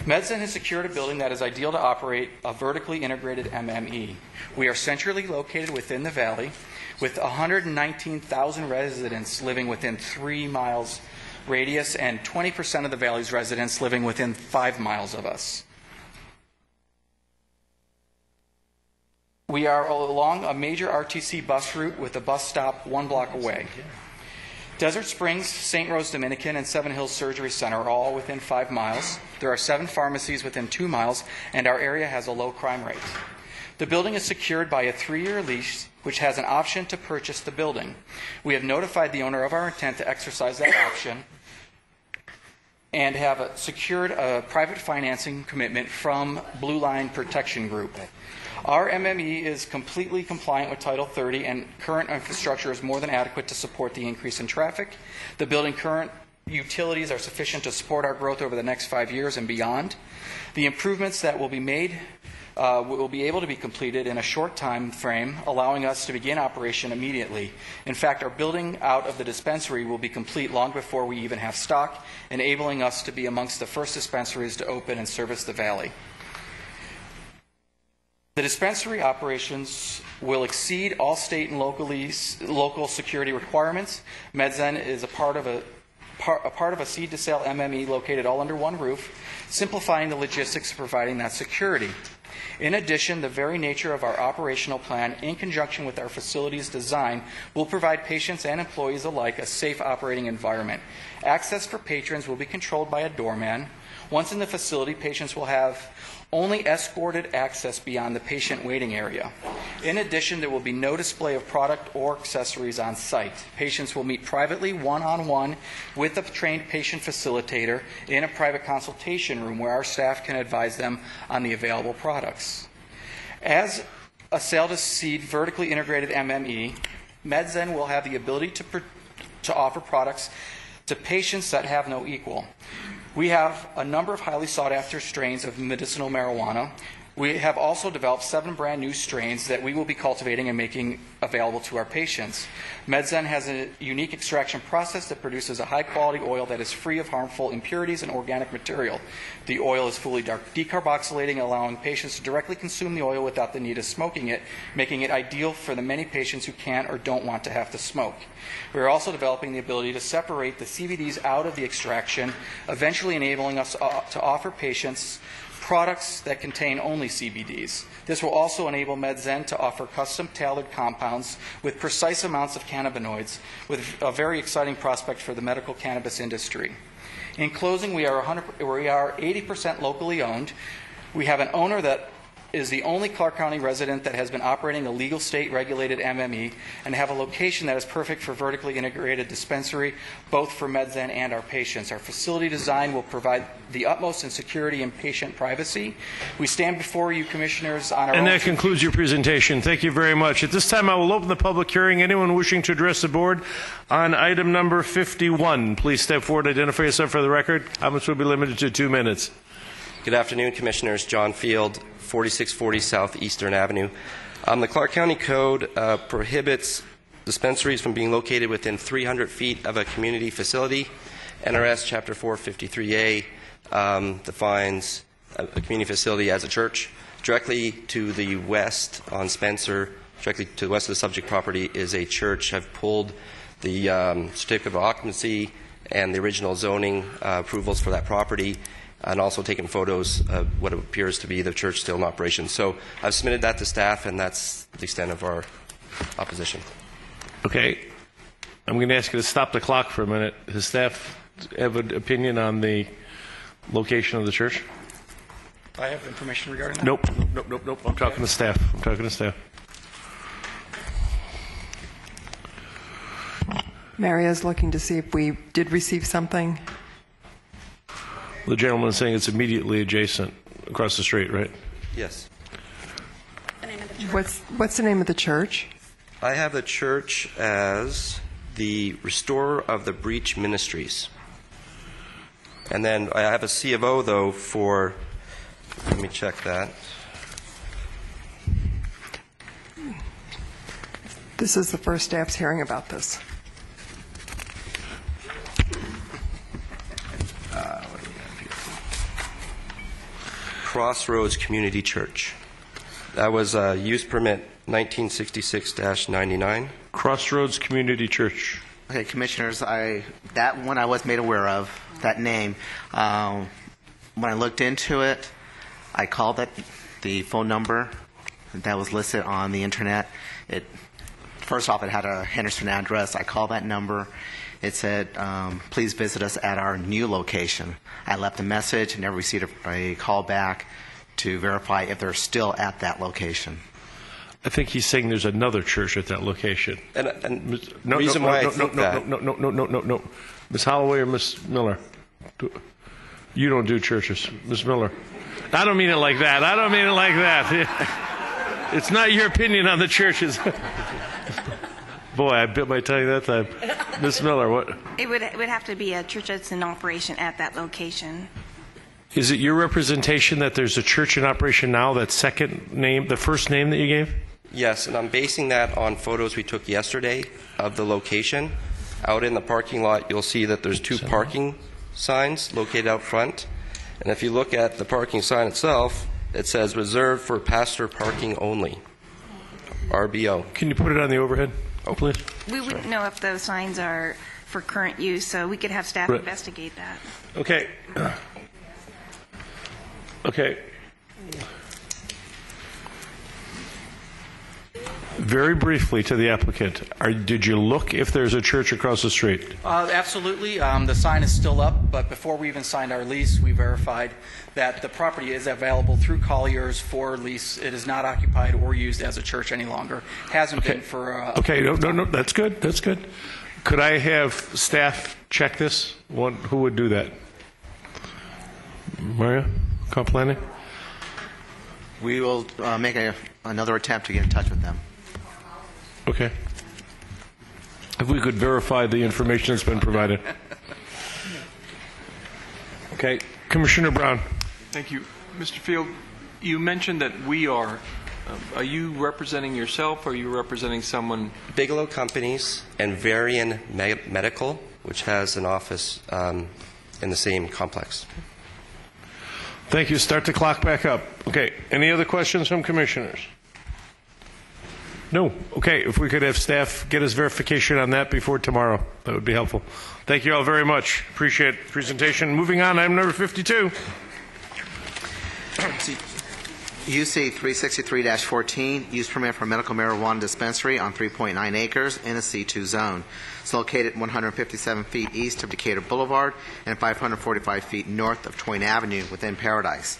MedZen has secured a building that is ideal to operate a vertically integrated MME. We are centrally located within the valley with 119,000 residents living within 3 miles radius and 20% of the valley's residents living within 5 miles of us. We are along a major RTC bus route with a bus stop 1 block away. Desert Springs, St. Rose Dominican, and Seven Hills Surgery Center are all within 5 miles. There are 7 pharmacies within 2 miles, and our area has a low crime rate. The building is secured by a 3-year lease, which has an option to purchase the building. We have notified the owner of our intent to exercise that option and have secured a private financing commitment from Blue Line Protection Group. Our MME is completely compliant with Title 30, and current infrastructure is more than adequate to support the increase in traffic. The building current utilities are sufficient to support our growth over the next 5 years and beyond. The improvements that will be made will be able to be completed in a short time frame, allowing us to begin operation immediately. In fact, our building out of the dispensary will be complete long before we even have stock, enabling us to be amongst the first dispensaries to open and service the valley. The dispensary operations will exceed all state and local security requirements. MedZen is a part of a seed-to-sale MME located all under one roof, simplifying the logistics of providing that security. In addition, the very nature of our operational plan, in conjunction with our facilities design, will provide patients and employees alike a safe operating environment. Access for patrons will be controlled by a doorman. Once in the facility, patients will have only escorted access beyond the patient waiting area. In addition, there will be no display of product or accessories on site. Patients will meet privately one-on-one with a trained patient facilitator in a private consultation room where our staff can advise them on the available products. As a sale-to-seed vertically integrated MME, MedZen will have the ability to offer products to patients that have no equal. We have a number of highly sought-after strains of medicinal marijuana. We have also developed 7 brand new strains that we will be cultivating and making available to our patients. MedZen has a unique extraction process that produces a high-quality oil that is free of harmful impurities and organic material. The oil is fully decarboxylating, allowing patients to directly consume the oil without the need of smoking it, making it ideal for the many patients who can't or don't want to have to smoke. We are also developing the ability to separate the CBDs out of the extraction, eventually enabling us to offer patients products that contain only CBDs. This will also enable MedZen to offer custom-tailored compounds with precise amounts of cannabinoids, with a very exciting prospect for the medical cannabis industry. In closing, we are 80% locally owned. We have an owner that is the only Clark County resident that has been operating a legal state-regulated MME, and have a location that is perfect for vertically integrated dispensary, both for MedZen and our patients. Our facility design will provide the utmost in security and patient privacy. We stand before you, Commissioners, on our And that concludes your presentation. Thank you very much. At this time, I will open the public hearing. Anyone wishing to address the board on item number 51, please step forward, identify yourself for the record. Comments will be limited to 2 minutes. Good afternoon, Commissioners. John Field, 4640 South Eastern Avenue. The Clark County Code prohibits dispensaries from being located within 300 feet of a community facility. NRS Chapter 453A defines a community facility as a church. Directly to the west on Spencer, directly to the west of the subject property, is a church. I've pulled the certificate of occupancy and the original zoning approvals for that property, and also taken photos of what appears to be the church still in operation. So I've submitted that to staff, and that's the extent of our opposition. Okay. I'm going to ask you to stop the clock for a minute. Does staff have an opinion on the location of the church? I have information regarding that. Nope. I'm talking to staff. Maria's looking to see if we did receive something. The gentleman is saying it's immediately adjacent, across the street, right? Yes. What's the name of the church? I have the church as the Restorer of the Breach Ministries. And then I have a C of O, though, for, let me check that. This is the first staff's hearing about this. What do we have here? Crossroads Community Church. That was use permit 1966-99. Crossroads Community Church. Okay, Commissioners, that one I was made aware of, that name. When I looked into it, I called the phone number that was listed on the internet. First off, it had a Henderson address. I called that number. It said, please visit us at our new location. I left a message and never received a call back to verify if they're still at that location. I think he's saying there's another church at that location. And reason why I think that. No. Ms. Holloway or Ms. Miller? You don't do churches. Ms. Miller. I don't mean it like that. It's not your opinion on the churches. Boy, I bit my tongue that time. Ms. Miller, what? It would have to be a church that's in operation at that location. Is it your representation that there's a church in operation now, that second name, the first name that you gave? Yes, and I'm basing that on photos we took yesterday of the location. Out in the parking lot, you'll see that there's two parking signs located out front. And if you look at the parking sign itself, it says reserved for pastor parking only, RBO. Can you put it on the overhead, please? We wouldn't know if those signs are for current use, so we could have staff Right. investigate that. Okay. Okay. Very briefly to the applicant, did you look if there's a church across the street? Absolutely. The sign is still up, but before we even signed our lease, we verified that the property is available through Colliers for lease. It is not occupied or used as a church any longer. Hasn't been for... Okay, no, that's good. Could I have staff check this? Who would do that? Maria, comp planning? We will make another attempt to get in touch with them. Okay. If we could verify the information that's been provided. Okay. Commissioner Brown. Thank you. Mr. Field, you mentioned that we are you representing yourself or are you representing someone? Bigelow Companies and Varian Medical, which has an office in the same complex. Thank you. Start the clock back up. Okay. Any other questions from commissioners? No. Okay. If we could have staff get us verification on that before tomorrow, that would be helpful. Thank you all very much. Appreciate the presentation. Moving on, item number 52. UC 363-14, use permit for medical marijuana dispensary on 3.9 acres in a C2 zone. It's located 157 feet east of Decatur Boulevard and 545 feet north of Twain Avenue within Paradise.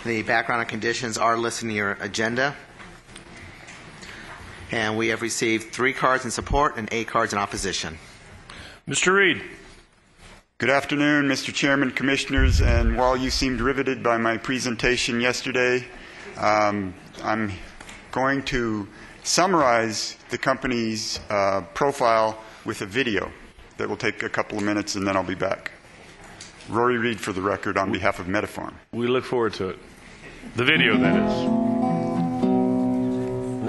The background and conditions are listed in your agenda. And we have received 3 cards in support and 8 cards in opposition. Mr. Reed. Good afternoon, Mr. Chairman, Commissioners, and while you seemed riveted by my presentation yesterday, I'm going to summarize the company's profile with a video that will take a couple of minutes and then I'll be back. Rory Reed for the record on behalf of Medifarm. We look forward to it. The video, that is.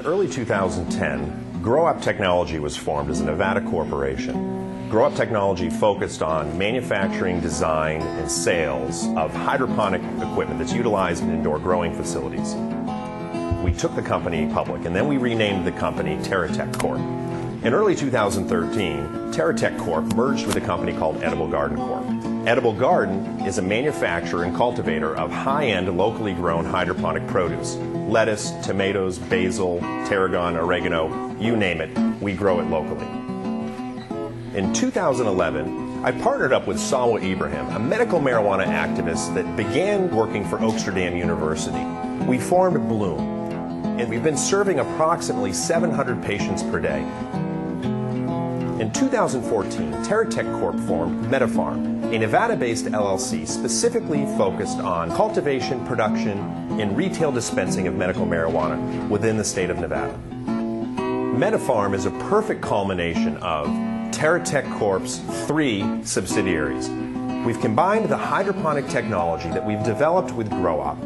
In early 2010, Grow Up Technology was formed as a Nevada corporation. Grow Up Technology focused on manufacturing, design, and sales of hydroponic equipment that's utilized in indoor growing facilities. We took the company public, and then we renamed the company TerraTech Corp. In early 2013, TerraTech Corp merged with a company called Edible Garden Corp. Edible Garden is a manufacturer and cultivator of high-end, locally grown hydroponic produce. Lettuce, tomatoes, basil, tarragon, oregano, you name it, we grow it locally. In 2011, I partnered up with Sawa Ibrahim, a medical marijuana activist that began working for Oaksterdam University. We formed Bloom, and we've been serving approximately 700 patients per day. In 2014, TerraTech Corp formed Medifarm, a Nevada-based LLC specifically focused on cultivation, production, and retail dispensing of medical marijuana within the state of Nevada. Medifarm is a perfect culmination of TerraTech Corp's 3 subsidiaries. We've combined the hydroponic technology that we've developed with Grow Up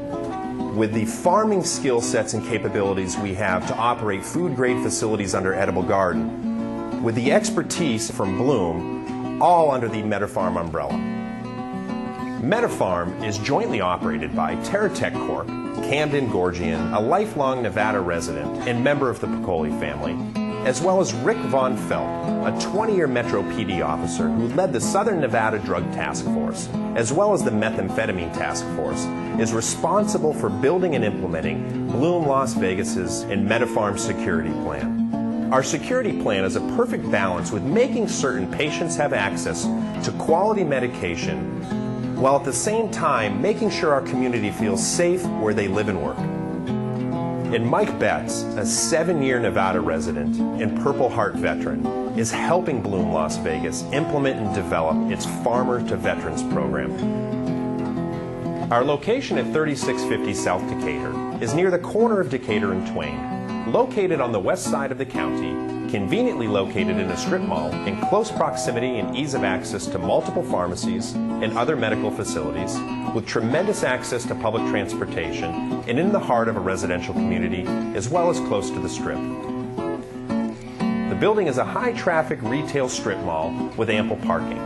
with the farming skill sets and capabilities we have to operate food-grade facilities under Edible Garden, with the expertise from Bloom, all under the Medifarm umbrella. MetaFarm is jointly operated by TerraTech Corp., Camden Gorgian, a lifelong Nevada resident and member of the Piccoli family, as well as Rick Von Felt, a 20-year Metro PD officer who led the Southern Nevada Drug Task Force, as well as the Methamphetamine Task Force, is responsible for building and implementing Bloom Las Vegas's and MetaFarm's security plan. Our security plan is a perfect balance with making certain patients have access to quality medication, while at the same time making sure our community feels safe where they live and work. And Mike Betts, a 7-year Nevada resident and Purple Heart veteran, is helping Bloom Las Vegas implement and develop its Farmer to Veterans program. Our location at 3650 South Decatur is near the corner of Decatur and Twain, located on the west side of the county, conveniently located in a strip mall in close proximity and ease of access to multiple pharmacies and other medical facilities, with tremendous access to public transportation, and in the heart of a residential community, as well as close to the Strip. The building is a high-traffic retail strip mall with ample parking.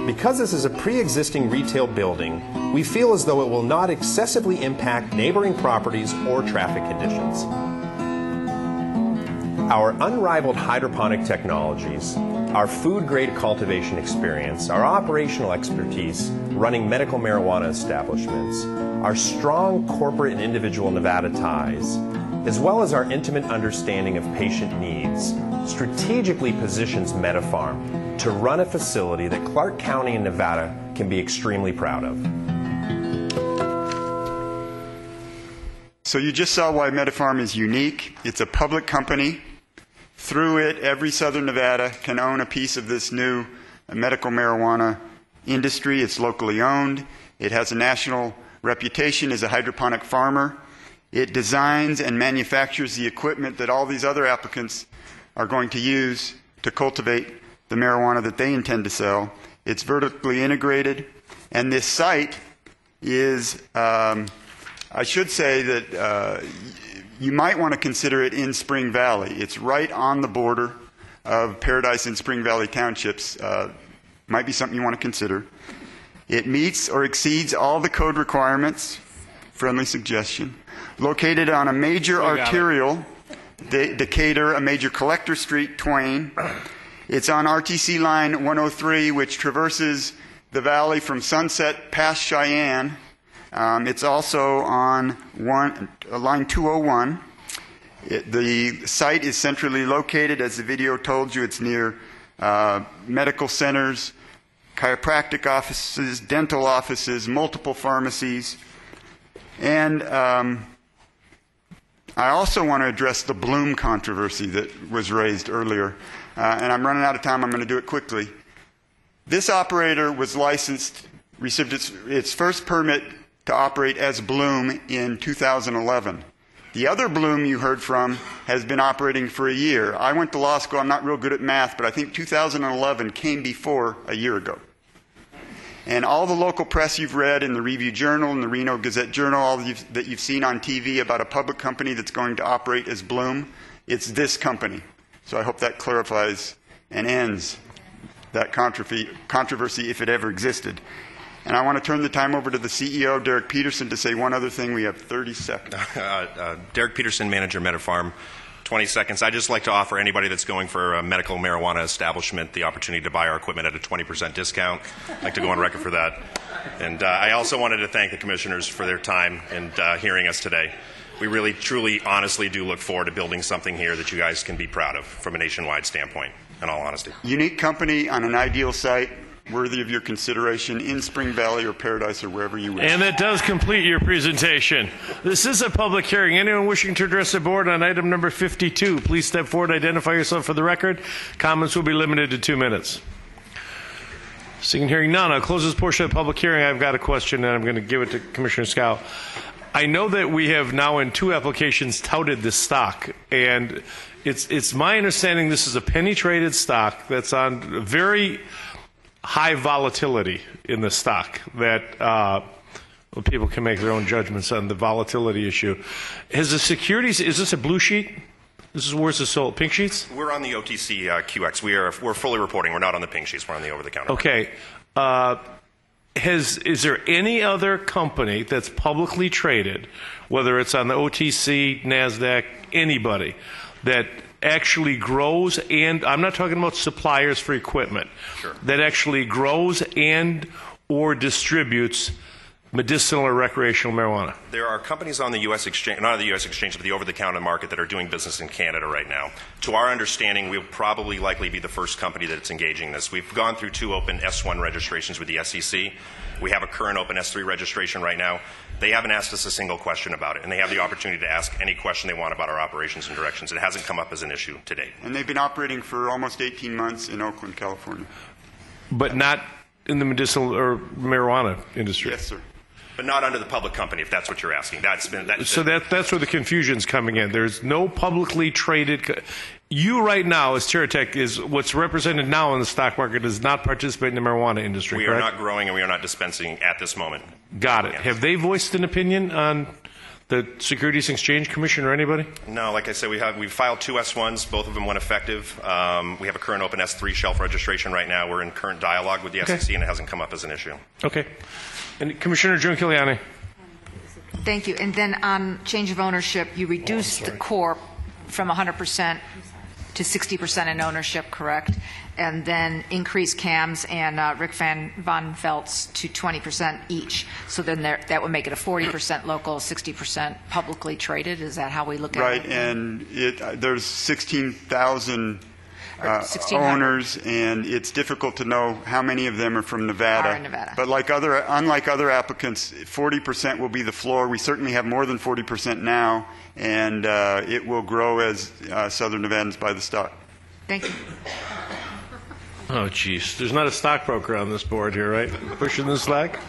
Because this is a pre-existing retail building, we feel as though it will not excessively impact neighboring properties or traffic conditions. Our unrivaled hydroponic technologies, our food-grade cultivation experience, our operational expertise running medical marijuana establishments, our strong corporate and individual Nevada ties, as well as our intimate understanding of patient needs, strategically positions MetaFarm to run a facility that Clark County and Nevada can be extremely proud of. So you just saw why MetaFarm is unique. It's a public company. Through it, every Southern Nevada can own a piece of this new medical marijuana industry. It's locally owned. It has a national reputation as a hydroponic farmer. It designs and manufactures the equipment that all these other applicants are going to use to cultivate the marijuana that they intend to sell. It's vertically integrated. And this site is, I should say that you might want to consider it in Spring Valley. It's right on the border of Paradise and Spring Valley townships. Might be something you want to consider. It meets or exceeds all the code requirements. Friendly suggestion. Located on a major arterial, Decatur, a major collector street, Twain. It's on RTC line 103, which traverses the valley from Sunset past Cheyenne. It's also on line 201. The site is centrally located. As the video told you, it's near medical centers, chiropractic offices, dental offices, multiple pharmacies. And I also want to address the Bloom controversy that was raised earlier. And I'm running out of time. I'm going to do it quickly. This operator was licensed, received its first permit to operate as Bloom in 2011. The other Bloom you heard from has been operating for a year. I went to law school. I'm not real good at math, but I think 2011 came before a year ago. And all the local press you've read in the Review Journal and the Reno Gazette Journal, all that you've seen on TV about a public company that's going to operate as Bloom, it's this company. So I hope that clarifies and ends that controversy if it ever existed. And I want to turn the time over to the CEO, Derek Peterson, to say one other thing. We have 30 seconds. Derek Peterson, manager, MetaFarm. 20 seconds. I'd just like to offer anybody that's going for a medical marijuana establishment the opportunity to buy our equipment at a 20% discount. I'd like to go on record for that. And I also wanted to thank the commissioners for their time and hearing us today. We really, truly, honestly do look forward to building something here that you guys can be proud of from a nationwide standpoint, in all honesty. Unique company on an ideal site, worthy of your consideration in Spring Valley or Paradise or wherever you wish. And that does complete your presentation. This is a public hearing. Anyone wishing to address the board on item number 52, please step forward, identify yourself for the record. Comments will be limited to 2 minutes. Seeing and hearing none, I'll close this portion of the public hearing. I've got a question, and I'm going to give it to Commissioner Scow. I know that we have now in 2 applications touted this stock, and it's my understanding this is a penny-traded stock that's on very high volatility in the stock that well, people can make their own judgments on the volatility issue. Has the securities, is this a blue sheet? This is where's this sold? Pink sheets? We're on the OTC QX. We're fully reporting. We're not on the pink sheets. We're on the over-the-counter. Okay. is there any other company that's publicly traded, whether it's on the OTC, NASDAQ, anybody, that actually grows, and I'm not talking about suppliers for equipment, Sure. that actually grows and or distributes medicinal or recreational marijuana? There are companies on the U.S. exchange, not on the U.S. exchange, but the over-the-counter market that are doing business in Canada right now. To our understanding, we'll probably likely be the first company that's engaging in this. We've gone through 2 open S1 registrations with the SEC. We have a current open S3 registration right now. They haven't asked us a single question about it, and they have the opportunity to ask any question they want about our operations and directions. It hasn't come up as an issue to date. And they've been operating for almost 18 months in Oakland, California. But not in the medicinal or marijuana industry? Yes, sir. But not under the public company, if that's what you're asking. That's where the confusion's coming in. There's no publicly traded. You right now, as TRTC, is what's represented now in the stock market does not participate in the marijuana industry. We correct? are not growing and we are not dispensing at this moment. Got it. Yes. Have they voiced an opinion on the Securities and Exchange Commission or anybody? No, like I said, we filed 2 S1s. Both of them went effective. We have a current open S3 shelf registration right now. We're in current dialogue with the SEC, and it hasn't come up as an issue. Okay. And Commissioner Giuliani. Thank you. And then on change of ownership, you reduced the corp from 100% to 60% in ownership, correct? And then increased CAMS and Rick Von Velt's to 20% each. So then that would make it a 40% local, 60% publicly traded. Is that how we look at Right, it? and there's 16,000 1,600. owners, and it's difficult to know how many of them are from Nevada. Are in Nevada. But unlike other applicants, 40% will be the floor. We certainly have more than 40% now, and it will grow as Southern Nevadans buy the stock. Thank you. Oh, geez. There's not a stockbroker on this board here, right? Pushing the slack.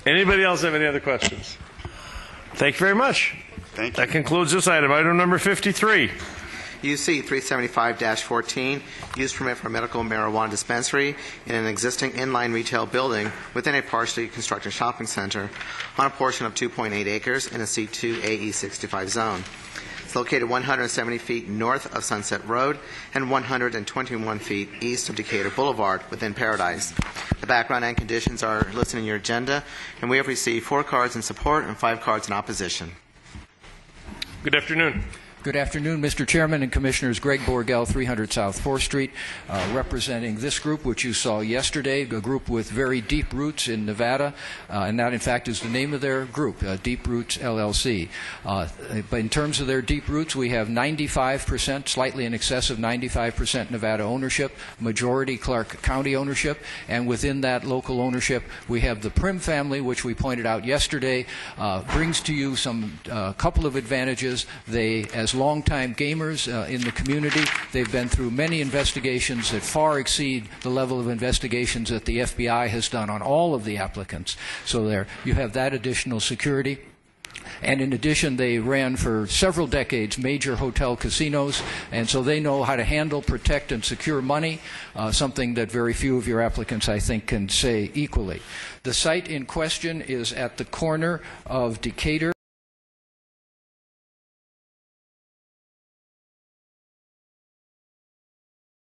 Anybody else have any other questions? Thank you very much. Thank you. That concludes this item. Item number 53. UC 375-14, use permit for medical marijuana dispensary in an existing inline retail building within a partially constructed shopping center on a portion of 2.8 acres in a C2 AE65 zone. It's located 170 feet north of Sunset Road and 121 feet east of Decatur Boulevard within Paradise. The background and conditions are listed in your agenda, and we have received 4 cards in support and 5 cards in opposition. Good afternoon. Good afternoon, Mr. Chairman and Commissioners. Greg Borgel, 300 South 4th Street, representing this group, which you saw yesterday, a group with very deep roots in Nevada, and that, in fact, is the name of their group, Deep Roots LLC. But in terms of their deep roots, we have 95%, slightly in excess of 95% Nevada ownership, majority Clark County ownership, and within that local ownership, we have the Prim family, which we pointed out yesterday, brings to you some couple of advantages. They, as longtime gamers in the community, they've been through many investigations that far exceed the level of investigations that the FBI has done on all of the applicants. So there, you have that additional security. And in addition, they ran for several decades major hotel casinos, and so they know how to handle, protect, and secure money, something that very few of your applicants, I think, can say equally. The site in question is at the corner of Decatur